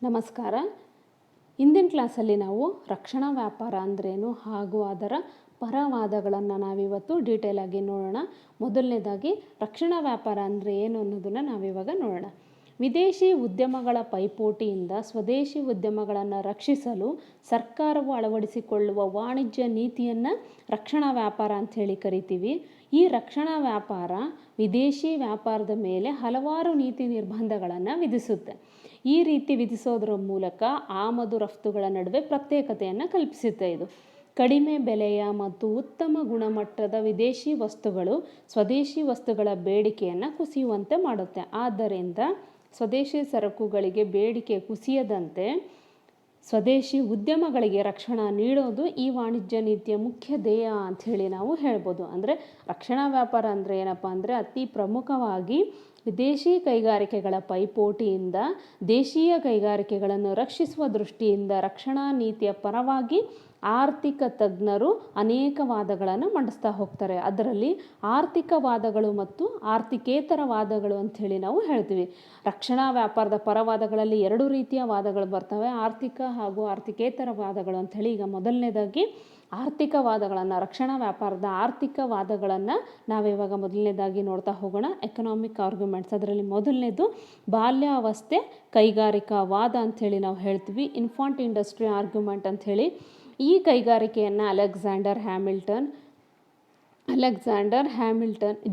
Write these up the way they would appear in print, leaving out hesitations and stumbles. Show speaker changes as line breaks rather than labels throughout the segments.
ನಮಸ್ಕಾರ. ಇಂದಿನ ಕ್ಲಾಸಲ್ಲಿ ನಾವು ರಕ್ಷಣಾ ವ್ಯಾಪಾರ ಅಂದ್ರೇನು ಹಾಗೂ ಅದರ ಪರವಾದಗಳನ್ನು ನಾವಿವತ್ತು ಡೀಟೇಲ್ ಆಗಿ ನೋಡೋಣ. ಮೊದಲನೇದಾಗಿ ರಕ್ಷಣಾ ವ್ಯಾಪಾರ ಅಂದರೆ ಏನು ಅನ್ನೋದನ್ನು ನಾವಿವಾಗ ನೋಡೋಣ. ವಿದೇಶಿ ಉದ್ಯಮಗಳ ಪೈಪೋಟಿಯಿಂದ ಸ್ವದೇಶಿ ಉದ್ಯಮಗಳನ್ನು ರಕ್ಷಿಸಲು ಸರ್ಕಾರವು ಅಳವಡಿಸಿಕೊಳ್ಳುವ ವಾಣಿಜ್ಯ ನೀತಿಯನ್ನು ರಕ್ಷಣಾ ವ್ಯಾಪಾರ ಅಂಥೇಳಿ ಕರಿತೀವಿ. ಈ ರಕ್ಷಣಾ ವ್ಯಾಪಾರ ವಿದೇಶಿ ವ್ಯಾಪಾರದ ಮೇಲೆ ಹಲವಾರು ನೀತಿ ನಿರ್ಬಂಧಗಳನ್ನು ವಿಧಿಸುತ್ತೆ. ಈ ರೀತಿ ವಿಧಿಸೋದರ ಮೂಲಕ ಆಮದು ರಫ್ತುಗಳ ನಡುವೆ ಪ್ರತ್ಯೇಕತೆಯನ್ನು ಕಲ್ಪಿಸುತ್ತೆ. ಇದು ಕಡಿಮೆ ಬೆಲೆಯ ಮತ್ತು ಉತ್ತಮ ಗುಣಮಟ್ಟದ ವಿದೇಶಿ ವಸ್ತುಗಳು ಸ್ವದೇಶಿ ವಸ್ತುಗಳ ಬೇಡಿಕೆಯನ್ನು ಕುಸಿಯುವಂತೆ ಮಾಡುತ್ತೆ. ಆದ್ದರಿಂದ ಸ್ವದೇಶಿ ಸರಕುಗಳಿಗೆ ಬೇಡಿಕೆ ಕುಸಿಯದಂತೆ ಸ್ವದೇಶಿ ಉದ್ಯಮಗಳಿಗೆ ರಕ್ಷಣಾ ನೀಡೋದು ಈ ವಾಣಿಜ್ಯ ನೀತಿಯ ಮುಖ್ಯ ಧ್ಯೇಯ ಅಂಥೇಳಿ ನಾವು ಹೇಳ್ಬೋದು. ಅಂದರೆ ರಕ್ಷಣಾ ವ್ಯಾಪಾರ ಅಂದರೆ ಏನಪ್ಪ ಅಂದರೆ ಅತಿ ಪ್ರಮುಖವಾಗಿ ವಿದೇಶಿ ಕೈಗಾರಿಕೆಗಳ ಪೈಪೋಟಿಯಿಂದ ದೇಶೀಯ ಕೈಗಾರಿಕೆಗಳನ್ನು ರಕ್ಷಿಸುವ ದೃಷ್ಟಿಯಿಂದ ರಕ್ಷಣಾ ನೀತಿಯ ಪರವಾಗಿ ಆರ್ಥಿಕ ತಜ್ಞರು ಅನೇಕ ವಾದಗಳನ್ನು ಮಂಡಿಸ್ತಾ ಹೋಗ್ತಾರೆ. ಅದರಲ್ಲಿ ಆರ್ಥಿಕ ವಾದಗಳು ಮತ್ತು ಆರ್ಥಿಕೇತರ ವಾದಗಳು ಅಂಥೇಳಿ ನಾವು ಹೇಳ್ತೀವಿ. ರಕ್ಷಣಾ ವ್ಯಾಪಾರದ ಪರವಾದಗಳಲ್ಲಿ ಎರಡು ರೀತಿಯ ವಾದಗಳು ಬರ್ತವೆ, ಆರ್ಥಿಕ ಹಾಗೂ ಆರ್ಥಿಕೇತರ ವಾದಗಳು ಅಂಥೇಳಿ. ಈಗ ಮೊದಲನೇದಾಗಿ ಆರ್ಥಿಕ ವಾದಗಳನ್ನು, ರಕ್ಷಣಾ ವ್ಯಾಪಾರದ ಆರ್ಥಿಕ ವಾದಗಳನ್ನು ನಾವಿವಾಗ ಮೊದಲನೇದಾಗಿ ನೋಡ್ತಾ ಹೋಗೋಣ. Economic arguments. ಅದರಲ್ಲಿ ಮೊದಲನೇದು ಬಾಲ್ಯಾವಸ್ಥೆ ಕೈಗಾರಿಕಾ ವಾದ ಅಂಥೇಳಿ ನಾವು ಹೇಳ್ತೀವಿ, ಇನ್ಫಾಂಟ್ ಇಂಡಸ್ಟ್ರಿ ಆರ್ಗ್ಯುಮೆಂಟ್ ಅಂಥೇಳಿ. ಈ ಕೈಗಾರಿಕೆಯನ್ನು Alexander Hamilton,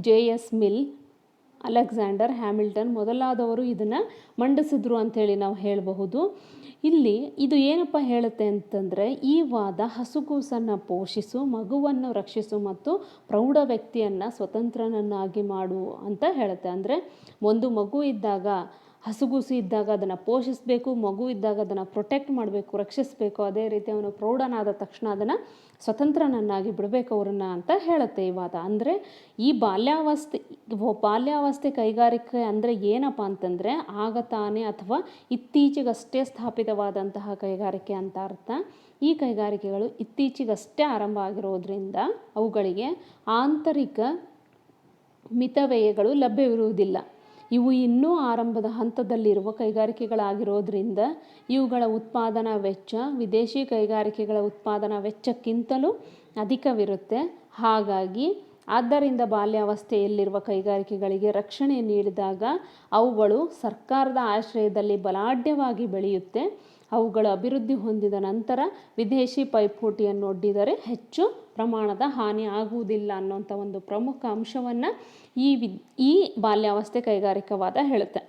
J S. Mill, Alexander Hamilton ಮೊದಲಾದವರು ಇದನ್ನು ಮಂಡಿಸಿದ್ರು ಅಂಥೇಳಿ ನಾವು ಹೇಳಬಹುದು. ಇಲ್ಲಿ ಇದು ಏನಪ್ಪ ಹೇಳುತ್ತೆ ಅಂತಂದರೆ, ಈ ವಾದ ಹಸುಗೂಸನ್ನು ಪೋಷಿಸು, ಮಗುವನ್ನು ರಕ್ಷಿಸು ಮತ್ತು ಪ್ರೌಢ ವ್ಯಕ್ತಿಯನ್ನು ಸ್ವತಂತ್ರನನ್ನಾಗಿ ಮಾಡು ಅಂತ ಹೇಳುತ್ತೆ. ಅಂದರೆ ಒಂದು ಮಗು ಇದ್ದಾಗ, ಹಸುಗೂಸು ಇದ್ದಾಗ ಅದನ್ನು ಪೋಷಿಸಬೇಕು, ಮಗು ಇದ್ದಾಗ ಅದನ್ನು ಪ್ರೊಟೆಕ್ಟ್ ಮಾಡಬೇಕು, ರಕ್ಷಿಸಬೇಕು. ಅದೇ ರೀತಿ ಅವನು ಪ್ರೌಢನಾದ ತಕ್ಷಣ ಅದನ್ನು ಸ್ವತಂತ್ರನನ್ನಾಗಿ ಬಿಡಬೇಕು ಅವ್ರನ್ನ ಅಂತ ಹೇಳುತ್ತೆ ಈ ವಾದ. ಅಂದರೆ ಈ ಬಾಲ್ಯಾವಸ್ಥೆ ಕೈಗಾರಿಕೆ ಅಂದರೆ ಏನಪ್ಪ ಅಂತಂದರೆ ಆಗ ತಾನೇ ಅಥವಾ ಇತ್ತೀಚೆಗಷ್ಟೇ ಸ್ಥಾಪಿತವಾದಂತಹ ಕೈಗಾರಿಕೆ ಅಂತ ಅರ್ಥ. ಈ ಕೈಗಾರಿಕೆಗಳು ಇತ್ತೀಚೆಗಷ್ಟೇ ಆರಂಭ ಆಗಿರೋದ್ರಿಂದ ಅವುಗಳಿಗೆ ಆಂತರಿಕ ಮಿತವ್ಯಯಗಳು ಲಭ್ಯವಿರುವುದಿಲ್ಲ. ಇವು ಇನ್ನೂ ಆರಂಭದ ಹಂತದಲ್ಲಿರುವ ಕೈಗಾರಿಕೆಗಳಾಗಿರೋದ್ರಿಂದ ಇವುಗಳ ಉತ್ಪಾದನಾ ವೆಚ್ಚ ವಿದೇಶಿ ಕೈಗಾರಿಕೆಗಳ ಉತ್ಪಾದನಾ ವೆಚ್ಚಕ್ಕಿಂತಲೂ ಅಧಿಕವಿರುತ್ತೆ. ಆದ್ದರಿಂದ ಬಾಲ್ಯಾವಸ್ಥೆಯಲ್ಲಿರುವ ಕೈಗಾರಿಕೆಗಳಿಗೆ ರಕ್ಷಣೆ ನೀಡಿದಾಗ ಅವುಗಳು ಸರ್ಕಾರದ ಆಶ್ರಯದಲ್ಲಿ ಬಲಾಢ್ಯವಾಗಿ ಬೆಳೆಯುತ್ತೆ. ಅವುಗಳು ಅಭಿವೃದ್ಧಿ ಹೊಂದಿದ ನಂತರ ವಿದೇಶಿ ಪೈಪೋಟಿಯನ್ನೊಡ್ಡಿದರೆ ಹೆಚ್ಚು ಪ್ರಮಾಣದ ಹಾನಿ ಆಗುವುದಿಲ್ಲ ಅನ್ನೋಂಥ ಒಂದು ಪ್ರಮುಖ ಅಂಶವನ್ನು ಈ ಬಾಲ್ಯಾವಸ್ಥೆ ಕೈಗಾರಿಕಾವಾದ ಹೇಳುತ್ತೆ.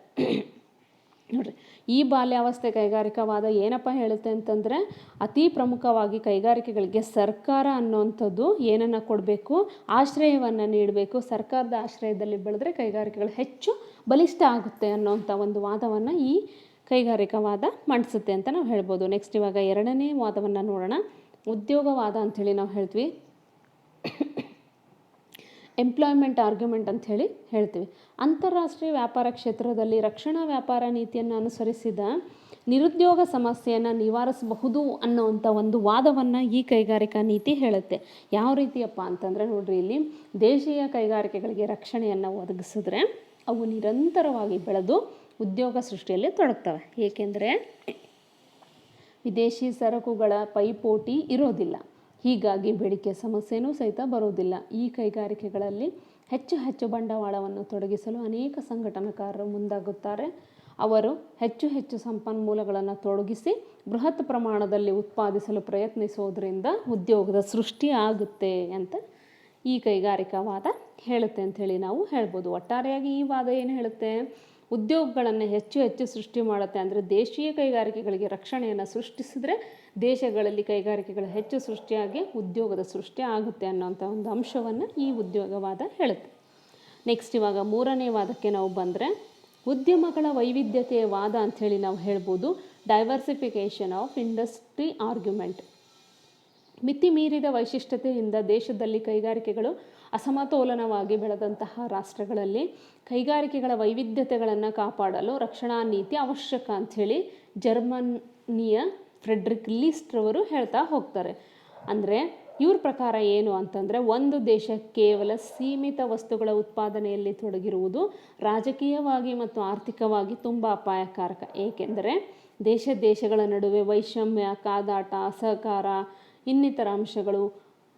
ನೋಡ್ರಿ, ಈ ಬಾಲ್ಯಾವಸ್ಥೆ ಕೈಗಾರಿಕಾವಾದ ಏನಪ್ಪ ಹೇಳುತ್ತೆ ಅಂತಂದರೆ, ಅತಿ ಪ್ರಮುಖವಾಗಿ ಕೈಗಾರಿಕೆಗಳಿಗೆ ಸರ್ಕಾರ ಅನ್ನೋಂಥದ್ದು ಏನನ್ನು ಕೊಡಬೇಕು, ಆಶ್ರಯವನ್ನು ನೀಡಬೇಕು. ಸರ್ಕಾರದ ಆಶ್ರಯದಲ್ಲಿ ಬೆಳೆದ್ರೆ ಕೈಗಾರಿಕೆಗಳು ಹೆಚ್ಚು ಬಲಿಷ್ಠ ಆಗುತ್ತೆ ಅನ್ನೋಂಥ ಒಂದು ವಾದವನ್ನು ಈ ಕೈಗಾರಿಕಾವಾದ ಮಂಡಿಸುತ್ತೆ ಅಂತ ನಾವು ಹೇಳ್ಬೋದು. ನೆಕ್ಸ್ಟ್ ಇವಾಗ ಎರಡನೇ ವಾದವನ್ನು ನೋಡೋಣ. ಉದ್ಯೋಗವಾದ ಅಂಥೇಳಿ ನಾವು ಹೇಳ್ತೀವಿ, ಎಂಪ್ಲಾಯ್ಮೆಂಟ್ ಆರ್ಗ್ಯುಮೆಂಟ್ ಅಂಥೇಳಿ ಹೇಳ್ತೀವಿ. ಅಂತಾರಾಷ್ಟ್ರೀಯ ವ್ಯಾಪಾರ ಕ್ಷೇತ್ರದಲ್ಲಿ ರಕ್ಷಣಾ ವ್ಯಾಪಾರ ನೀತಿಯನ್ನು ಅನುಸರಿಸಿದ ನಿರುದ್ಯೋಗ ಸಮಸ್ಯೆಯನ್ನು ನಿವಾರಿಸಬಹುದು ಅನ್ನೋವಂಥ ಒಂದು ವಾದವನ್ನು ಈ ಕೈಗಾರಿಕಾ ನೀತಿ ಹೇಳುತ್ತೆ. ಯಾವ ರೀತಿಯಪ್ಪ ಅಂತಂದರೆ ನೋಡ್ರಿ, ಇಲ್ಲಿ ದೇಶೀಯ ಕೈಗಾರಿಕೆಗಳಿಗೆ ರಕ್ಷಣೆಯನ್ನು ಒದಗಿಸಿದ್ರೆ ಅವು ನಿರಂತರವಾಗಿ ಬೆಳೆದು ಉದ್ಯೋಗ ಸೃಷ್ಟಿಯಲ್ಲಿ ತೊಡಗ್ತವೆ. ಏಕೆಂದರೆ ವಿದೇಶಿ ಸರಕುಗಳ ಪೈಪೋಟಿ ಇರೋದಿಲ್ಲ, ಹೀಗಾಗಿ ಬೇಡಿಕೆ ಸಮಸ್ಯೆನೂ ಸಹಿತ ಬರೋದಿಲ್ಲ. ಈ ಕೈಗಾರಿಕೆಗಳಲ್ಲಿ ಹೆಚ್ಚು ಬಂಡವಾಳವನ್ನು ತೊಡಗಿಸಲು ಅನೇಕ ಸಂಘಟನಾಕಾರರು ಮುಂದಾಗುತ್ತಾರೆ. ಅವರು ಹೆಚ್ಚು ಸಂಪನ್ಮೂಲಗಳನ್ನು ತೊಡಗಿಸಿ ಬೃಹತ್ ಪ್ರಮಾಣದಲ್ಲಿ ಉತ್ಪಾದಿಸಲು ಪ್ರಯತ್ನಿಸೋದ್ರಿಂದ ಉದ್ಯೋಗದ ಸೃಷ್ಟಿ ಆಗುತ್ತೆ ಅಂತ ಈ ಕೈಗಾರಿಕಾವಾದ ಹೇಳುತ್ತೆ ಅಂಥೇಳಿ ನಾವು ಹೇಳ್ಬೋದು. ಒಟ್ಟಾರೆಯಾಗಿ ಈ ವಾದ ಏನು ಹೇಳುತ್ತೆ, ಉದ್ಯೋಗಗಳನ್ನು ಹೆಚ್ಚು ಸೃಷ್ಟಿ ಮಾಡುತ್ತೆ. ಅಂದರೆ ದೇಶೀಯ ಕೈಗಾರಿಕೆಗಳಿಗೆ ರಕ್ಷಣೆಯನ್ನು ಸೃಷ್ಟಿಸಿದ್ರೆ ದೇಶಗಳಲ್ಲಿ ಕೈಗಾರಿಕೆಗಳು ಹೆಚ್ಚು ಸೃಷ್ಟಿಯಾಗಿ ಉದ್ಯೋಗದ ಸೃಷ್ಟಿ ಆಗುತ್ತೆ ಅನ್ನೋಂಥ ಒಂದು ಅಂಶವನ್ನು ಈ ಉದ್ಯೋಗವಾದ ಹೇಳುತ್ತೆ. ನೆಕ್ಸ್ಟ್ ಇವಾಗ ಮೂರನೇ ವಾದಕ್ಕೆ ನಾವು ಬಂದರೆ, ಉದ್ಯಮಗಳ ವೈವಿಧ್ಯತೆಯ ವಾದ ಅಂಥೇಳಿ ನಾವು ಹೇಳ್ಬೋದು. Diversification of industry argument. ಮಿತಿ ಮೀರಿದ ವೈಶಿಷ್ಟ್ಯತೆಯಿಂದ ದೇಶದಲ್ಲಿ ಕೈಗಾರಿಕೆಗಳು ಅಸಮತೋಲನವಾಗಿ ಬೆಳೆದಂತಹ ರಾಷ್ಟ್ರಗಳಲ್ಲಿ ಕೈಗಾರಿಕೆಗಳ ವೈವಿಧ್ಯತೆಗಳನ್ನು ಕಾಪಾಡಲು ರಕ್ಷಣಾ ನೀತಿ ಅವಶ್ಯಕ ಅಂಥೇಳಿ ಜರ್ಮನಿಯ ಫ್ರೆಡ್ರಿಕ್ ಲೀಸ್ಟ್ ರವರು ಹೇಳ್ತಾ ಹೋಗ್ತಾರೆ. ಅಂದರೆ ಇವ್ರ ಪ್ರಕಾರ ಏನು ಅಂತಂದರೆ, ಒಂದು ದೇಶ ಕೇವಲ ಸೀಮಿತ ವಸ್ತುಗಳ ಉತ್ಪಾದನೆಯಲ್ಲಿ ತೊಡಗಿರುವುದು ರಾಜಕೀಯವಾಗಿ ಮತ್ತು ಆರ್ಥಿಕವಾಗಿ ತುಂಬ ಅಪಾಯಕಾರಕ. ಏಕೆಂದರೆ ದೇಶಗಳ ನಡುವೆ ವೈಷಮ್ಯ, ಕಾದಾಟ, ಅಸಹಕಾರ ಇನ್ನಿತರ ಅಂಶಗಳು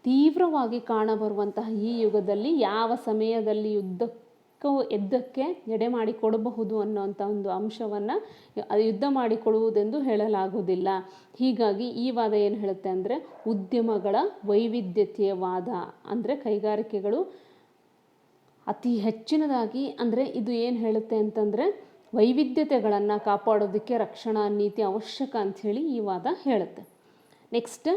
ತೀವ್ರವಾಗಿ ಕಾಣಬರುವಂತಹ ಈ ಯುಗದಲ್ಲಿ ಯಾವ ಸಮಯದಲ್ಲಿ ಯುದ್ಧಕ್ಕೆ ಎಡೆ ಮಾಡಿಕೊಡಬಹುದು ಅನ್ನೋಂಥ ಒಂದು ಅಂಶವನ್ನು ಯುದ್ಧ ಮಾಡಿಕೊಡುವುದೆಂದು ಹೇಳಲಾಗುವುದಿಲ್ಲ. ಹೀಗಾಗಿ ಈ ವಾದ ಏನು ಹೇಳುತ್ತೆ ಅಂದರೆ ಉದ್ಯಮಗಳ ವೈವಿಧ್ಯತೆಯ ವಾದ. ಅಂದರೆ ಕೈಗಾರಿಕೆಗಳು ಅತಿ ಹೆಚ್ಚಿನದಾಗಿ, ಅಂದರೆ ಇದು ಏನು ಹೇಳುತ್ತೆ ಅಂತಂದರೆ ವೈವಿಧ್ಯತೆಗಳನ್ನು ಕಾಪಾಡೋದಕ್ಕೆ ರಕ್ಷಣಾ ನೀತಿ ಅವಶ್ಯಕ ಅಂಥೇಳಿ ಈ ವಾದ ಹೇಳುತ್ತೆ. Next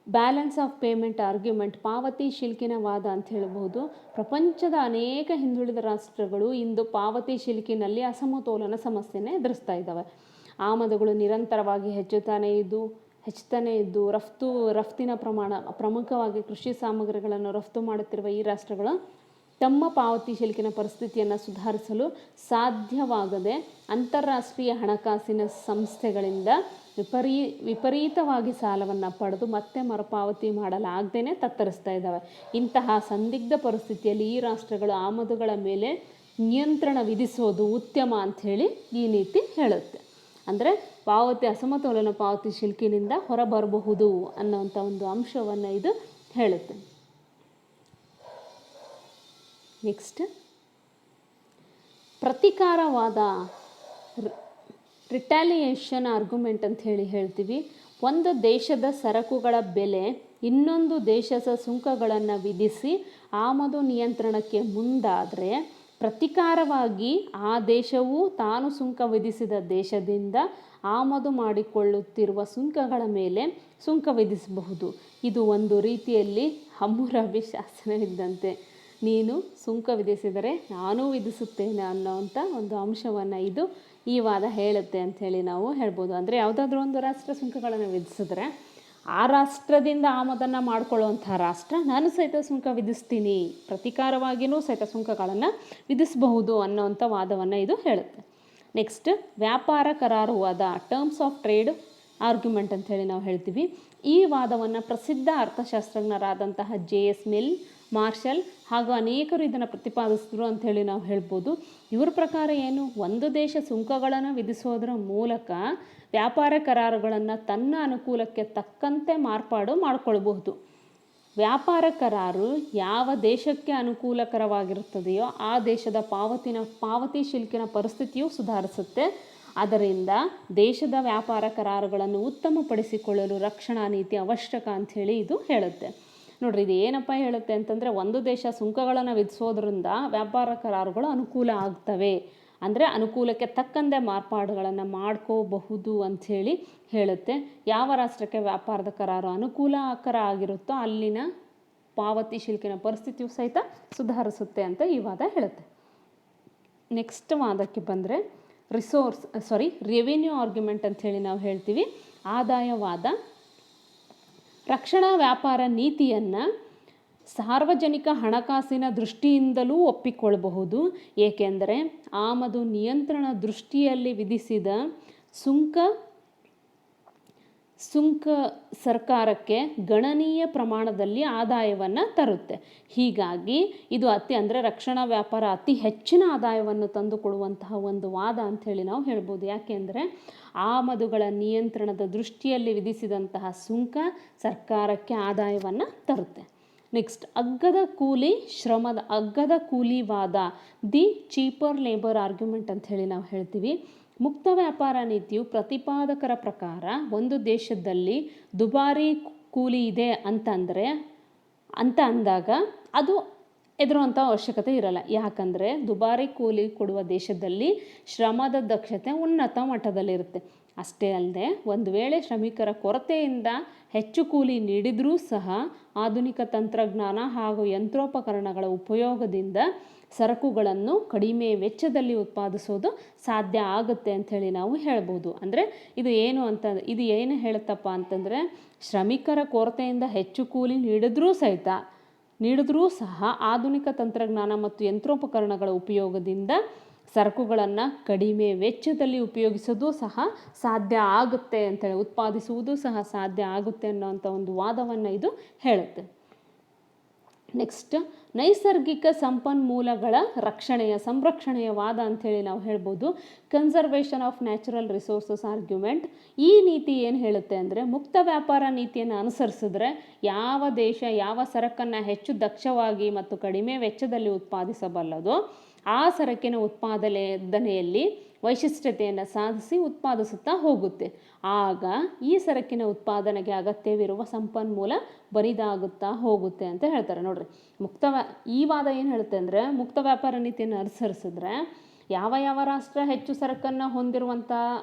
balance of payment argument, ಪಾವತಿ ಶಿಲ್ಕಿನ ವಾದ ಅಂತ ಹೇಳ್ಬೋದು. ಪ್ರಪಂಚದ ಅನೇಕ ಹಿಂದುಳಿದ ರಾಷ್ಟ್ರಗಳು ಇಂದು ಪಾವತಿ ಶಿಲ್ಕಿನಲ್ಲಿ ಅಸಮತೋಲನ ಸಮಸ್ಯೆನೇ ಎದುರಿಸ್ತಾ ಇದ್ದಾವೆ. ಆಮದುಗಳು ನಿರಂತರವಾಗಿ ಹೆಚ್ಚುತ್ತಾನೆ ಇದ್ದು ರಫ್ತಿನ ಪ್ರಮಾಣ, ಪ್ರಮುಖವಾಗಿ ಕೃಷಿ ಸಾಮಗ್ರಿಗಳನ್ನು ರಫ್ತು ಮಾಡುತ್ತಿರುವ ಈ ರಾಷ್ಟ್ರಗಳು ತಮ್ಮ ಪಾವತಿ ಶಿಲ್ಕಿನ ಪರಿಸ್ಥಿತಿಯನ್ನು ಸುಧಾರಿಸಲು ಸಾಧ್ಯವಾಗದೆ ಅಂತಾರಾಷ್ಟ್ರೀಯ ಹಣಕಾಸಿನ ಸಂಸ್ಥೆಗಳಿಂದ ವಿಪರೀತವಾಗಿ ಸಾಲವನ್ನು ಪಡೆದು ಮತ್ತೆ ಮರುಪಾವತಿ ಮಾಡಲಾಗದೇ ತತ್ತರಿಸ್ತಾ ಇದ್ದಾವೆ. ಇಂತಹ ಸಂದಿಗ್ಧ ಪರಿಸ್ಥಿತಿಯಲ್ಲಿ ಈ ರಾಷ್ಟ್ರಗಳು ಆಮದುಗಳ ಮೇಲೆ ನಿಯಂತ್ರಣ ವಿಧಿಸೋದು ಉತ್ತಮ ಅಂಥೇಳಿ ಈ ನೀತಿ ಹೇಳುತ್ತೆ. ಅಂದರೆ ಅಸಮತೋಲನ ಪಾವತಿ ಶಿಲ್ಕಿನಿಂದ ಹೊರಬರಬಹುದು ಅನ್ನೋಂಥ ಒಂದು ಅಂಶವನ್ನು ಇದು ಹೇಳುತ್ತೆ. ನೆಕ್ಸ್ಟ್ ಪ್ರತಿಕಾರವಾದ, ರಿಟ್ಯಾಲಿಯೇಷನ್ ಆರ್ಗ್ಯುಮೆಂಟ್ ಅಂತ ಹೇಳ್ತೀವಿ. ಒಂದು ದೇಶದ ಸರಕುಗಳ ಬೆಲೆ ಇನ್ನೊಂದು ದೇಶದ ಸುಂಕಗಳನ್ನು ವಿಧಿಸಿ ಆಮದು ನಿಯಂತ್ರಣಕ್ಕೆ ಮುಂದಾದರೆ ಪ್ರತಿಕಾರವಾಗಿ ಆ ದೇಶವು ತಾನು ಸುಂಕ ವಿಧಿಸಿದ ದೇಶದಿಂದ ಆಮದು ಮಾಡಿಕೊಳ್ಳುತ್ತಿರುವ ಸುಂಕಗಳ ಮೇಲೆ ಸುಂಕ ವಿಧಿಸಬಹುದು. ಇದು ಒಂದು ರೀತಿಯಲ್ಲಿ ಹಮ್ಮುರಬಿ ಶಾಸನವಿದ್ದಂತೆ. ನೀನು ಸುಂಕ ವಿಧಿಸಿದರೆ ನಾನೂ ವಿಧಿಸುತ್ತೇನೆ ಅನ್ನೋವಂಥ ಒಂದು ಅಂಶವನ್ನು ಇದು ಈ ವಾದ ಹೇಳುತ್ತೆ ಅಂಥೇಳಿ ನಾವು ಹೇಳ್ಬೋದು. ಅಂದರೆ ಯಾವುದಾದ್ರೂ ಒಂದು ರಾಷ್ಟ್ರ ಸುಂಕಗಳನ್ನು ವಿಧಿಸಿದ್ರೆ ಆ ರಾಷ್ಟ್ರದಿಂದ ಆಮದನ್ನು ಮಾಡ್ಕೊಳ್ಳುವಂಥ ರಾಷ್ಟ್ರ ನಾನು ಸಹಿತ ಸುಂಕ ವಿಧಿಸ್ತೀನಿ, ಪ್ರತಿಕಾರವಾಗಿಯೂ ಸಹಿತ ಸುಂಕಗಳನ್ನು ವಿಧಿಸಬಹುದು ಅನ್ನೋವಂಥ ವಾದವನ್ನು ಇದು ಹೇಳುತ್ತೆ. ನೆಕ್ಸ್ಟ್ ವ್ಯಾಪಾರ ಕರಾರು ವಾದ, ಟರ್ಮ್ಸ್ ಆಫ್ ಟ್ರೇಡ್ ಆರ್ಗ್ಯುಮೆಂಟ್ ಅಂಥೇಳಿ ನಾವು ಹೇಳ್ತೀವಿ. ಈ ವಾದವನ್ನು ಪ್ರಸಿದ್ಧ ಅರ್ಥಶಾಸ್ತ್ರಜ್ಞರಾದಂತಹ JS ಮಿಲ್, ಮಾರ್ಷಲ್ ಹಾಗೂ ಅನೇಕರು ಇದನ್ನು ಪ್ರತಿಪಾದಿಸಿದ್ರು ಅಂಥೇಳಿ ನಾವು ಹೇಳ್ಬೋದು. ಇವ್ರ ಪ್ರಕಾರ ಏನು, ಒಂದು ದೇಶ ಸುಂಕಗಳನ್ನು ವಿಧಿಸೋದರ ಮೂಲಕ ವ್ಯಾಪಾರ ಕರಾರುಗಳನ್ನು ತನ್ನ ಅನುಕೂಲಕ್ಕೆ ತಕ್ಕಂತೆ ಮಾರ್ಪಾಡು ಮಾಡಿಕೊಳ್ಬಹುದು. ವ್ಯಾಪಾರ ಕರಾರು ಯಾವ ದೇಶಕ್ಕೆ ಅನುಕೂಲಕರವಾಗಿರುತ್ತದೆಯೋ ಆ ದೇಶದ ಪಾವತಿ ಶಿಲ್ಕಿನ ಪರಿಸ್ಥಿತಿಯು ಸುಧಾರಿಸುತ್ತೆ. ಅದರಿಂದ ದೇಶದ ವ್ಯಾಪಾರ ಕರಾರುಗಳನ್ನು ಉತ್ತಮಪಡಿಸಿಕೊಳ್ಳಲು ರಕ್ಷಣಾ ನೀತಿ ಅವಶ್ಯಕ ಅಂಥೇಳಿ ಇದು ಹೇಳುತ್ತೆ. ನೋಡ್ರಿ, ಇದು ಏನಪ್ಪ ಹೇಳುತ್ತೆ ಅಂತಂದರೆ ಒಂದು ದೇಶ ಸುಂಕಗಳನ್ನು ವಿಧಿಸೋದ್ರಿಂದ ವ್ಯಾಪಾರ ಕರಾರುಗಳು ಅನುಕೂಲ ಆಗ್ತವೆ, ಅಂದರೆ ಅನುಕೂಲಕ್ಕೆ ತಕ್ಕಂತೆ ಮಾರ್ಪಾಡುಗಳನ್ನು ಮಾಡ್ಕೋಬಹುದು ಅಂಥೇಳಿ ಹೇಳುತ್ತೆ. ಯಾವ ರಾಷ್ಟ್ರಕ್ಕೆ ವ್ಯಾಪಾರದ ಕರಾರು ಅನುಕೂಲಕರ ಆಗಿರುತ್ತೋ ಅಲ್ಲಿನ ಪಾವತಿ ಶಿಲ್ಕಿನ ಪರಿಸ್ಥಿತಿಯು ಸಹಿತ ಸುಧಾರಿಸುತ್ತೆ ಅಂತ ಈ ವಾದ ಹೇಳುತ್ತೆ. ನೆಕ್ಸ್ಟ್ ವಾದಕ್ಕೆ ಬಂದರೆ ರೆವಿನ್ಯೂ ಆರ್ಗ್ಯುಮೆಂಟ್ ಅಂಥೇಳಿ ನಾವು ಹೇಳ್ತೀವಿ. ಆದಾಯವಾದ, ರಕ್ಷಣಾ ವ್ಯಾಪಾರ ನೀತಿಯನ್ನು ಸಾರ್ವಜನಿಕ ಹಣಕಾಸಿನ ದೃಷ್ಟಿಯಿಂದಲೂ ಒಪ್ಪಿಕೊಳ್ಳಬಹುದು. ಏಕೆಂದರೆ ಆಮದು ನಿಯಂತ್ರಣ ದೃಷ್ಟಿಯಲ್ಲಿ ವಿಧಿಸಿದ ಸುಂಕ ಸರ್ಕಾರಕ್ಕೆ ಗಣನೀಯ ಪ್ರಮಾಣದಲ್ಲಿ ಆದಾಯವನ್ನು ತರುತ್ತೆ. ಹೀಗಾಗಿ ಇದು ರಕ್ಷಣಾ ವ್ಯಾಪಾರ ಅತಿ ಹೆಚ್ಚಿನ ಆದಾಯವನ್ನು ತಂದುಕೊಡುವಂತಹ ಒಂದು ವಾದ ಅಂಥೇಳಿ ನಾವು ಹೇಳ್ಬೋದು. ಯಾಕೆಂದರೆ ಆಮದುಗಳ ನಿಯಂತ್ರಣದ ದೃಷ್ಟಿಯಲ್ಲಿ ವಿಧಿಸಿದಂತಹ ಸುಂಕ ಸರ್ಕಾರಕ್ಕೆ ಆದಾಯವನ್ನು ತರುತ್ತೆ. ನೆಕ್ಸ್ಟ್ ಅಗ್ಗದ ಕೂಲಿ ವಾದ, ದಿ ಚೀಪರ್ ಲೇಬರ್ ಆರ್ಗ್ಯುಮೆಂಟ್ ಅಂಥೇಳಿ ನಾವು ಹೇಳ್ತೀವಿ. ಮುಕ್ತ ವ್ಯಾಪಾರ ನೀತಿಯು ಪ್ರತಿಪಾದಕರ ಪ್ರಕಾರ ಒಂದು ದೇಶದಲ್ಲಿ ದುಬಾರಿ ಕೂಲಿ ಇದೆ ಅಂದಾಗ ಅದು ಎದುರುವಂಥ ಅವಶ್ಯಕತೆ ಇರಲ್ಲ. ಯಾಕಂದರೆ ದುಬಾರಿ ಕೂಲಿ ಕೊಡುವ ದೇಶದಲ್ಲಿ ಶ್ರಮದ ದಕ್ಷತೆ ಉನ್ನತ ಮಟ್ಟದಲ್ಲಿರುತ್ತೆ. ಅಷ್ಟೇ ಅಲ್ಲದೆ ಒಂದು ವೇಳೆ ಶ್ರಮಿಕರ ಕೊರತೆಯಿಂದ ಹೆಚ್ಚು ಕೂಲಿ ನೀಡಿದರೂ ಸಹ ಆಧುನಿಕ ತಂತ್ರಜ್ಞಾನ ಹಾಗೂ ಯಂತ್ರೋಪಕರಣಗಳ ಉಪಯೋಗದಿಂದ ಸರಕುಗಳನ್ನು ಕಡಿಮೆ ವೆಚ್ಚದಲ್ಲಿ ಉತ್ಪಾದಿಸೋದು ಸಾಧ್ಯ ಆಗುತ್ತೆ ಅಂಥೇಳಿ ನಾವು ಹೇಳ್ಬೋದು. ಅಂದರೆ ಇದು ಏನು ಹೇಳುತ್ತಪ್ಪ ಅಂತಂದರೆ ಶ್ರಮಿಕರ ಕೊರತೆಯಿಂದ ಹೆಚ್ಚು ಕೂಲಿ ನೀಡಿದ್ರೂ ಸಹ ಆಧುನಿಕ ತಂತ್ರಜ್ಞಾನ ಮತ್ತು ಯಂತ್ರೋಪಕರಣಗಳ ಉಪಯೋಗದಿಂದ ಸರಕುಗಳನ್ನು ಕಡಿಮೆ ವೆಚ್ಚದಲ್ಲಿ ಉಪಯೋಗಿಸೋದು ಸಹ ಸಾಧ್ಯ ಆಗುತ್ತೆ ಅಂತೇಳಿ, ಉತ್ಪಾದಿಸುವುದು ಸಹ ಸಾಧ್ಯ ಆಗುತ್ತೆ ಅನ್ನೋಂಥ ಒಂದು ವಾದವನ್ನು ಇದು ಹೇಳುತ್ತೆ. ನೆಕ್ಸ್ಟ್ ನೈಸರ್ಗಿಕ ಸಂಪನ್ಮೂಲಗಳ ಸಂರಕ್ಷಣೆಯ ವಾದ ಅಂಥೇಳಿ ನಾವು ಹೇಳ್ಬೋದು. Conservation of natural resources argument. ಈ ನೀತಿ ಏನು ಹೇಳುತ್ತೆ ಅಂದರೆ, ಮುಕ್ತ ವ್ಯಾಪಾರ ನೀತಿಯನ್ನು ಅನುಸರಿಸಿದ್ರೆ ಯಾವ ದೇಶ ಯಾವ ಸರಕನ್ನು ಹೆಚ್ಚು ದಕ್ಷವಾಗಿ ಮತ್ತು ಕಡಿಮೆ ವೆಚ್ಚದಲ್ಲಿ ಉತ್ಪಾದಿಸಬಲ್ಲದೋ ಆ ಸರಕಿನ ಉತ್ಪಾದನೆಯಲ್ಲಿ ವೈಶಿಷ್ಟ್ಯತೆಯನ್ನು ಸಾಧಿಸಿ ಉತ್ಪಾದಿಸುತ್ತಾ ಹೋಗುತ್ತೆ. ಆಗ ಈ ಸರಕಿನ ಉತ್ಪಾದನೆಗೆ ಅಗತ್ಯವಿರುವ ಸಂಪನ್ಮೂಲ ಬರಿದಾಗುತ್ತಾ ಹೋಗುತ್ತೆ ಅಂತ ಹೇಳ್ತಾರೆ. ನೋಡ್ರಿ, ಈ ವಾದ ಏನು ಹೇಳುತ್ತೆ ಅಂದರೆ, ಮುಕ್ತ ವ್ಯಾಪಾರ ನೀತಿಯನ್ನು ಅನುಸರಿಸಿದ್ರೆ ಯಾವ ರಾಷ್ಟ್ರ ಹೆಚ್ಚು ಸರಕನ್ನು ಹೊಂದಿರುವಂಥ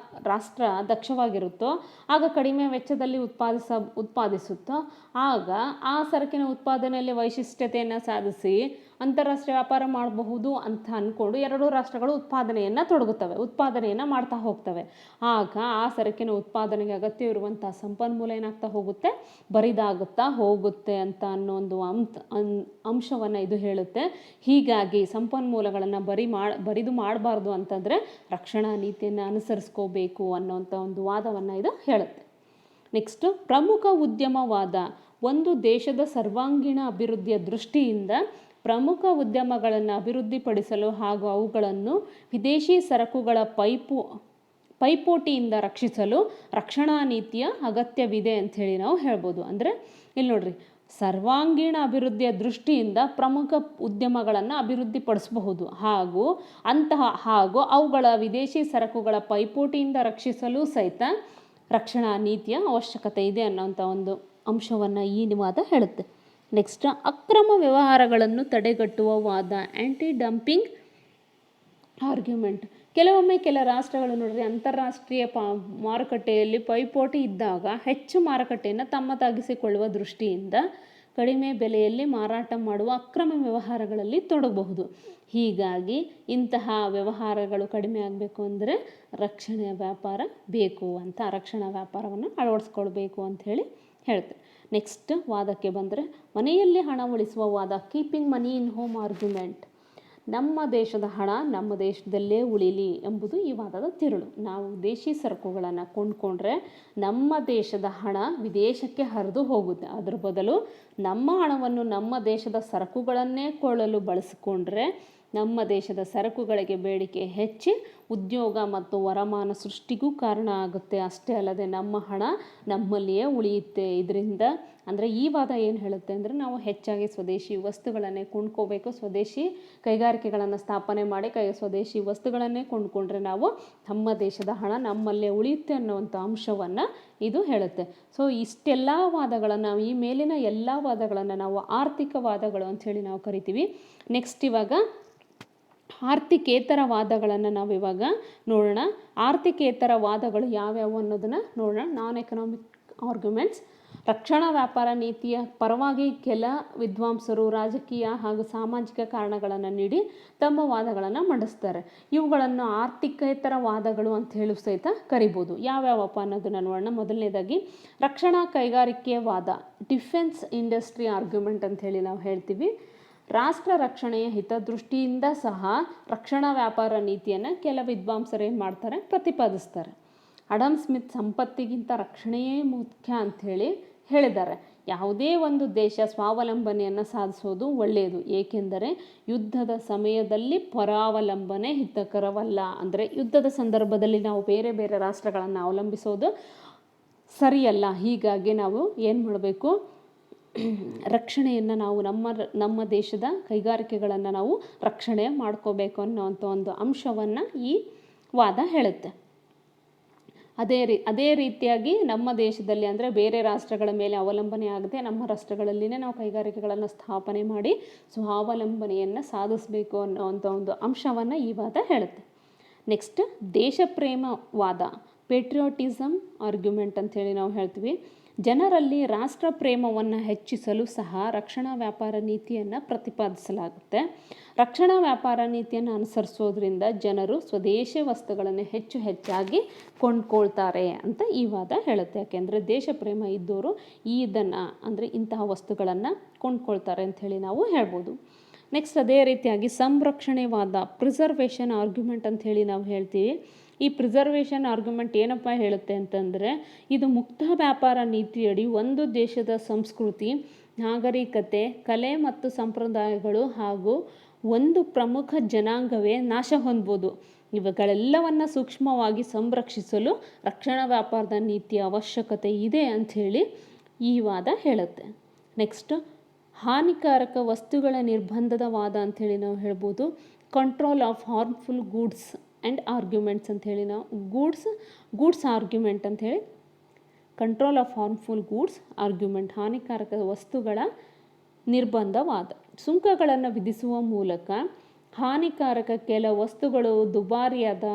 ರಾಷ್ಟ್ರ ದಕ್ಷವಾಗಿರುತ್ತೋ ಆಗ ಕಡಿಮೆ ವೆಚ್ಚದಲ್ಲಿ ಉತ್ಪಾದಿಸುತ್ತೋ ಆಗ ಆ ಸರಕಿನ ಉತ್ಪಾದನೆಯಲ್ಲಿ ವೈಶಿಷ್ಟ್ಯತೆಯನ್ನು ಸಾಧಿಸಿ ಅಂತಾರಾಷ್ಟ್ರೀಯ ವ್ಯಾಪಾರ ಮಾಡಬಹುದು ಅಂತ ಅಂದ್ಕೊಂಡು ಎರಡೂ ರಾಷ್ಟ್ರಗಳು ಉತ್ಪಾದನೆಯನ್ನು ಮಾಡ್ತಾ ಹೋಗ್ತವೆ. ಆಗ ಆ ಸರಕಿನ ಉತ್ಪಾದನೆಗೆ ಅಗತ್ಯವಿರುವಂಥ ಸಂಪನ್ಮೂಲ ಏನಾಗ್ತಾ ಹೋಗುತ್ತೆ, ಬರಿದಾಗುತ್ತಾ ಹೋಗುತ್ತೆ ಅಂತ ಅನ್ನೋ ಒಂದು ಅಂಶವನ್ನು ಇದು ಹೇಳುತ್ತೆ. ಹೀಗಾಗಿ ಸಂಪನ್ಮೂಲಗಳನ್ನು ಬರಿದು ಮಾಡಬಾರ್ದು ಅಂತಂದರೆ ರಕ್ಷಣಾ ನೀತಿಯನ್ನು ಅನುಸರಿಸ್ಕೋಬೇಕು ಅನ್ನೋಂಥ ಒಂದು ವಾದವನ್ನು ಇದು ಹೇಳುತ್ತೆ. ನೆಕ್ಸ್ಟ್, ಪ್ರಮುಖ ಉದ್ಯಮವಾದ. ಒಂದು ದೇಶದ ಸರ್ವಾಂಗೀಣ ಅಭಿವೃದ್ಧಿಯ ದೃಷ್ಟಿಯಿಂದ ಪ್ರಮುಖ ಉದ್ಯಮಗಳನ್ನು ಅಭಿವೃದ್ಧಿಪಡಿಸಲು ಹಾಗೂ ಅವುಗಳನ್ನು ವಿದೇಶಿ ಸರಕುಗಳ ಪೈಪೋಟಿಯಿಂದ ರಕ್ಷಿಸಲು ರಕ್ಷಣಾ ನೀತಿಯ ಅಗತ್ಯವಿದೆ ಅಂಥೇಳಿ ನಾವು ಹೇಳ್ಬೋದು. ಅಂದರೆ ಇಲ್ಲಿ ನೋಡ್ರಿ, ಸರ್ವಾಂಗೀಣ ಅಭಿವೃದ್ಧಿಯ ದೃಷ್ಟಿಯಿಂದ ಪ್ರಮುಖ ಉದ್ಯಮಗಳನ್ನು ಅಭಿವೃದ್ಧಿಪಡಿಸಬಹುದು ಹಾಗೂ ಅವುಗಳ ವಿದೇಶಿ ಸರಕುಗಳ ಪೈಪೋಟಿಯಿಂದ ರಕ್ಷಿಸಲು ಸಹಿತ ರಕ್ಷಣಾ ನೀತಿಯ ಅವಶ್ಯಕತೆ ಇದೆ ಅನ್ನೋಂಥ ಒಂದು ಅಂಶವನ್ನು ಈ ವಾದ ಹೇಳುತ್ತೆ. ನೆಕ್ಸ್ಟ್, ಅಕ್ರಮ ವ್ಯವಹಾರಗಳನ್ನು ತಡೆಗಟ್ಟುವ ವಾದ. ಆ್ಯಂಟಿ ಡಂಪಿಂಗ್ ಆರ್ಗ್ಯುಮೆಂಟ್. ಕೆಲವೊಮ್ಮೆ ಕೆಲ ರಾಷ್ಟ್ರಗಳು ನೋಡ್ರಿ, ಅಂತಾರಾಷ್ಟ್ರೀಯ ಮಾರುಕಟ್ಟೆಯಲ್ಲಿ ಪೈಪೋಟಿ ಇದ್ದಾಗ ಹೆಚ್ಚು ಮಾರುಕಟ್ಟೆಯನ್ನು ತಮ್ಮದಾಗಿಸಿಕೊಳ್ಳುವ ದೃಷ್ಟಿಯಿಂದ ಕಡಿಮೆ ಬೆಲೆಯಲ್ಲಿ ಮಾರಾಟ ಮಾಡುವ ಅಕ್ರಮ ವ್ಯವಹಾರಗಳಲ್ಲಿ ತೊಡಗಬಹುದು. ಹೀಗಾಗಿ ಇಂತಹ ವ್ಯವಹಾರಗಳು ಕಡಿಮೆ ಆಗಬೇಕು ಅಂದರೆ ರಕ್ಷಣಾ ವ್ಯಾಪಾರವನ್ನು ಅಳವಡಿಸ್ಕೊಳ್ಬೇಕು ಅಂಥೇಳಿ ಹೇಳ್ತಾರೆ. ನೆಕ್ಸ್ಟ್ ವಾದಕ್ಕೆ ಬಂದರೆ, ಮನೆಯಲ್ಲಿ ಹಣ ಉಳಿಸುವ ವಾದ. ಕೀಪಿಂಗ್ ಮನಿ ಇನ್ ಹೋಮ್ ಆರ್ಗ್ಯುಮೆಂಟ್. ನಮ್ಮ ದೇಶದ ಹಣ ನಮ್ಮ ದೇಶದಲ್ಲೇ ಉಳಿಲಿ ಎಂಬುದು ಈ ವಾದದ ತಿರುಳು. ನಾವು ವಿದೇಶಿ ಸರಕುಗಳನ್ನು ಕೊಂಡ್ಕೊಂಡ್ರೆ ನಮ್ಮ ದೇಶದ ಹಣ ವಿದೇಶಕ್ಕೆ ಹರಿದು ಹೋಗುತ್ತೆ. ಅದರ ಬದಲು ನಮ್ಮ ಹಣವನ್ನು ನಮ್ಮ ದೇಶದ ಸರಕುಗಳನ್ನೇ ಕೊಳ್ಳಲು ಬಳಸಿಕೊಂಡ್ರೆ ನಮ್ಮ ದೇಶದ ಸರಕುಗಳಿಗೆ ಬೇಡಿಕೆ ಹೆಚ್ಚಿ ಉದ್ಯೋಗ ಮತ್ತು ವರಮಾನ ಸೃಷ್ಟಿಗೂ ಕಾರಣ ಆಗುತ್ತೆ. ಅಷ್ಟೇ ಅಲ್ಲದೆ ನಮ್ಮ ಹಣ ನಮ್ಮಲ್ಲಿಯೇ ಉಳಿಯುತ್ತೆ. ಇದರಿಂದ ಅಂದರೆ ಈ ವಾದ ಏನು ಹೇಳುತ್ತೆ ಅಂದರೆ, ನಾವು ಹೆಚ್ಚಾಗಿ ಸ್ವದೇಶಿ ವಸ್ತುಗಳನ್ನೇ ಕೊಂಡ್ಕೋಬೇಕು. ಸ್ವದೇಶಿ ಕೈಗಾರಿಕೆಗಳನ್ನು ಸ್ಥಾಪನೆ ಮಾಡಿ ಸ್ವದೇಶಿ ವಸ್ತುಗಳನ್ನೇ ಕೊಂಡ್ಕೊಂಡ್ರೆ ನಾವು ನಮ್ಮ ದೇಶದ ಹಣ ನಮ್ಮಲ್ಲೇ ಉಳಿಯುತ್ತೆ ಅನ್ನುವಂಥ ಅಂಶವನ್ನು ಇದು ಹೇಳುತ್ತೆ. ಸೊ ಇಷ್ಟೆಲ್ಲ ವಾದಗಳನ್ನು, ಈ ಮೇಲಿನ ಎಲ್ಲ ವಾದಗಳನ್ನು ನಾವು ಆರ್ಥಿಕ ವಾದಗಳು ಅಂಥೇಳಿ ನಾವು ಕರಿತೀವಿ. ನೆಕ್ಸ್ಟ್ ಇವಾಗ ಆರ್ಥಿಕೇತರ ವಾದಗಳನ್ನು ನಾವು ಇವಾಗ ನೋಡೋಣ. ಆರ್ಥಿಕೇತರ ವಾದಗಳು ಯಾವ್ಯಾವು ಅನ್ನೋದನ್ನು ನೋಡೋಣ. ನಾನ್ ಎಕನಾಮಿಕ್ ಆರ್ಗ್ಯುಮೆಂಟ್ಸ್. ರಕ್ಷಣಾ ವ್ಯಾಪಾರ ನೀತಿಯ ಪರವಾಗಿ ಕೆಲ ವಿದ್ವಾಂಸರು ರಾಜಕೀಯ ಹಾಗೂ ಸಾಮಾಜಿಕ ಕಾರಣಗಳನ್ನು ನೀಡಿ ತಮ್ಮ ವಾದಗಳನ್ನು ಮಂಡಿಸ್ತಾರೆ. ಇವುಗಳನ್ನು ಆರ್ಥಿಕೇತರ ವಾದಗಳು ಅಂತ ಹೇಳಿ ಸಹಿತ ಕರಿಬೋದು. ಯಾವ್ಯಾವಪ್ಪ ಅನ್ನೋದನ್ನು ನೋಡೋಣ. ಮೊದಲನೇದಾಗಿ ರಕ್ಷಣಾ ಕೈಗಾರಿಕೆ ವಾದ, ಡಿಫೆನ್ಸ್ ಇಂಡಸ್ಟ್ರಿ ಆರ್ಗ್ಯುಮೆಂಟ್ ಅಂತ ಹೇಳಿ ನಾವು ಹೇಳ್ತೀವಿ. ರಾಷ್ಟ್ರ ರಕ್ಷಣೆಯ ಹಿತದೃಷ್ಟಿಯಿಂದ ಸಹ ರಕ್ಷಣಾ ವ್ಯಾಪಾರ ನೀತಿಯನ್ನು ಕೆಲ ವಿದ್ವಾಂಸರು ಏನು ಮಾಡ್ತಾರೆ, ಪ್ರತಿಪಾದಿಸ್ತಾರೆ. ಅಡಮ್ ಸ್ಮಿತ್ ಸಂಪತ್ತಿಗಿಂತ ರಕ್ಷಣೆಯೇ ಮುಖ್ಯ ಅಂಥೇಳಿ ಹೇಳಿದ್ದಾರೆ. ಯಾವುದೇ ಒಂದು ದೇಶ ಸ್ವಾವಲಂಬನೆಯನ್ನು ಸಾಧಿಸೋದು ಒಳ್ಳೆಯದು, ಏಕೆಂದರೆ ಯುದ್ಧದ ಸಮಯದಲ್ಲಿ ಪರಾವಲಂಬನೆ ಹಿತಕರವಲ್ಲ. ಅಂದರೆ ಯುದ್ಧದ ಸಂದರ್ಭದಲ್ಲಿ ನಾವು ಬೇರೆ ಬೇರೆ ರಾಷ್ಟ್ರಗಳನ್ನು ಅವಲಂಬಿಸೋದು ಸರಿಯಲ್ಲ. ಹೀಗಾಗಿ ನಾವು ಏನು ಮಾಡಬೇಕು, ರಕ್ಷಣೆಯನ್ನು ನಾವು ನಮ್ಮ ದೇಶದ ಕೈಗಾರಿಕೆಗಳನ್ನು ನಾವು ರಕ್ಷಣೆ ಮಾಡ್ಕೋಬೇಕು ಅನ್ನೋವಂಥ ಒಂದು ಅಂಶವನ್ನು ಈ ವಾದ ಹೇಳುತ್ತೆ. ಅದೇ ರೀತಿಯಾಗಿ ನಮ್ಮ ದೇಶದಲ್ಲಿ ಅಂದರೆ ಬೇರೆ ರಾಷ್ಟ್ರಗಳ ಮೇಲೆ ಅವಲಂಬನೆ ಆಗದೆ ನಮ್ಮ ರಾಷ್ಟ್ರಗಳಲ್ಲಿನೇ ನಾವು ಕೈಗಾರಿಕೆಗಳನ್ನು ಸ್ಥಾಪನೆ ಮಾಡಿ ಸ್ವಾವಲಂಬನೆಯನ್ನು ಸಾಧಿಸಬೇಕು ಅನ್ನೋವಂಥ ಒಂದು ಅಂಶವನ್ನು ಈ ವಾದ ಹೇಳುತ್ತೆ. ನೆಕ್ಸ್ಟ್, ದೇಶಪ್ರೇಮವಾದ, ಪೇಟ್ರಿಯಾಟಿಸಮ್ ಆರ್ಗ್ಯುಮೆಂಟ್ ಅಂಥೇಳಿ ನಾವು ಹೇಳ್ತೀವಿ. ಜನರಲ್ಲಿ ರಾಷ್ಟ್ರ ಪ್ರೇಮವನ್ನು ಹೆಚ್ಚಿಸಲು ಸಹ ರಕ್ಷಣಾ ವ್ಯಾಪಾರ ನೀತಿಯನ್ನು ಪ್ರತಿಪಾದಿಸಲಾಗುತ್ತೆ. ರಕ್ಷಣಾ ವ್ಯಾಪಾರ ನೀತಿಯನ್ನು ಅನುಸರಿಸೋದ್ರಿಂದ ಜನರು ಸ್ವದೇಶಿ ವಸ್ತುಗಳನ್ನು ಹೆಚ್ಚಾಗಿ ಕೊಂಡ್ಕೊಳ್ತಾರೆ ಅಂತ ಈ ವಾದ ಹೇಳುತ್ತೆ. ಯಾಕೆಂದರೆ ದೇಶ ಪ್ರೇಮ ಇದ್ದವರು ಅಂದರೆ ಇಂತಹ ವಸ್ತುಗಳನ್ನು ಕೊಂಡ್ಕೊಳ್ತಾರೆ ಅಂಥೇಳಿ ನಾವು ಹೇಳ್ಬೋದು. ನೆಕ್ಸ್ಟ್, ಅದೇ ರೀತಿಯಾಗಿ ಸಂರಕ್ಷಣೆವಾದ, ಪ್ರಿಸರ್ವೇಷನ್ ಆರ್ಗ್ಯುಮೆಂಟ್ ಅಂಥೇಳಿ ನಾವು ಹೇಳ್ತೀವಿ. ಈ ಪ್ರಿಸರ್ವೇಷನ್ ಆರ್ಗ್ಯುಮೆಂಟ್ ಏನಪ್ಪ ಹೇಳುತ್ತೆ ಅಂತಂದರೆ, ಇದು ಮುಕ್ತ ವ್ಯಾಪಾರ ನೀತಿಯಡಿ ಒಂದು ದೇಶದ ಸಂಸ್ಕೃತಿ ನಾಗರಿಕತೆ, ಕಲೆ ಮತ್ತು ಸಂಪ್ರದಾಯಗಳು ಹಾಗೂ ಒಂದು ಪ್ರಮುಖ ಜನಾಂಗವೇ ನಾಶ ಹೊಂದ್ಬೋದು. ಇವುಗಳೆಲ್ಲವನ್ನು ಸೂಕ್ಷ್ಮವಾಗಿ ಸಂರಕ್ಷಿಸಲು ರಕ್ಷಣಾ ವ್ಯಾಪಾರದ ನೀತಿಯ ಅವಶ್ಯಕತೆ ಇದೆ ಅಂಥೇಳಿ ಈ ವಾದ ಹೇಳುತ್ತೆ. ನೆಕ್ಸ್ಟ್, ಹಾನಿಕಾರಕ ವಸ್ತುಗಳ ನಿರ್ಬಂಧದ ವಾದ ಅಂಥೇಳಿ ನಾವು ಹೇಳ್ಬೋದು. Control of harmful goods and arguments ಅಂಥೇಳಿ ನಾವು ಗೂಡ್ಸ್ ಆರ್ಗ್ಯುಮೆಂಟ್ ಅಂಥೇಳಿ control of harmful goods argument, ಹಾನಿಕಾರಕ ವಸ್ತುಗಳ ನಿರ್ಬಂಧವಾದ. ಸುಂಕಗಳನ್ನು ವಿಧಿಸುವ ಮೂಲಕ ಹಾನಿಕಾರಕ ಕೆಲ ವಸ್ತುಗಳು ದುಬಾರಿಯಾದ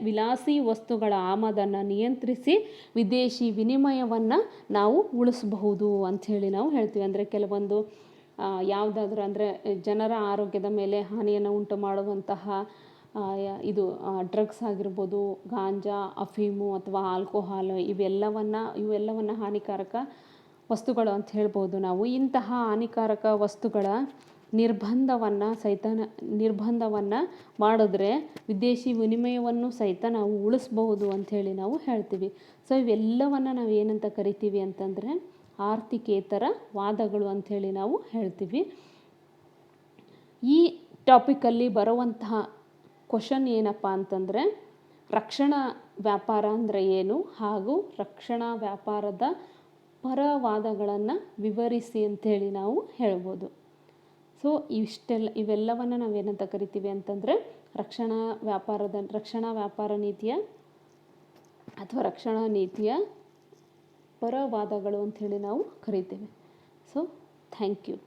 ವಿಲಾಸಿ ವಸ್ತುಗಳ ಆಮದನ್ನು ನಿಯಂತ್ರಿಸಿ ವಿದೇಶಿ ವಿನಿಮಯವನ್ನು ನಾವು ಉಳಿಸಬಹುದು ಅಂಥೇಳಿ ನಾವು ಹೇಳ್ತೀವಿ. ಅಂದರೆ ಕೆಲವೊಂದು ಯಾವುದಾದ್ರೂ ಅಂದರೆ ಜನರ ಆರೋಗ್ಯದ ಮೇಲೆ ಹಾನಿಯನ್ನು ಉಂಟು ಮಾಡುವಂತಹ ಇದು ಡ್ರಗ್ಸ್ ಆಗಿರ್ಬೋದು, ಗಾಂಜಾ, ಅಫೀಮು ಅಥವಾ ಆಲ್ಕೋಹಾಲ್, ಇವೆಲ್ಲವನ್ನು ಹಾನಿಕಾರಕ ವಸ್ತುಗಳು ಅಂತ ಹೇಳ್ಬೋದು ನಾವು. ಇಂತಹ ಹಾನಿಕಾರಕ ವಸ್ತುಗಳ ನಿರ್ಬಂಧವನ್ನು ಮಾಡಿದ್ರೆ ವಿದೇಶಿ ವಿನಿಮಯವನ್ನು ಸಹಿತ ನಾವು ಉಳಿಸ್ಬಹುದು ಅಂಥೇಳಿ ನಾವು ಹೇಳ್ತೀವಿ. ಸೊ ಇವೆಲ್ಲವನ್ನು ನಾವು ಏನಂತ ಕರಿತೀವಿ ಅಂತಂದರೆ ಆರ್ಥಿಕೇತರ ವಾದಗಳು ಅಂಥೇಳಿ ನಾವು ಹೇಳ್ತೀವಿ. ಈ ಟಾಪಿಕಲ್ಲಿ ಬರುವಂತಹ ಕ್ವಶನ್ ಏನಪ್ಪ ಅಂತಂದರೆ ರಕ್ಷಣಾ ವ್ಯಾಪಾರ ಅಂದರೆ ಏನು ಹಾಗೂ ರಕ್ಷಣಾ ವ್ಯಾಪಾರದ ಪರವಾದಗಳನ್ನು ವಿವರಿಸಿ ಅಂಥೇಳಿ ನಾವು ಹೇಳ್ಬೋದು. ಸೊ ಇವೆಲ್ಲವನ್ನು ನಾವೇನಂತ ಕರಿತೀವಿ ಅಂತಂದರೆ ರಕ್ಷಣಾ ವ್ಯಾಪಾರ ನೀತಿಯ ಅಥವಾ ರಕ್ಷಣಾ ನೀತಿಯ ಪರವಾದಗಳು ಅಂಥೇಳಿ ನಾವು ಕರಿತೀವಿ. So thank you.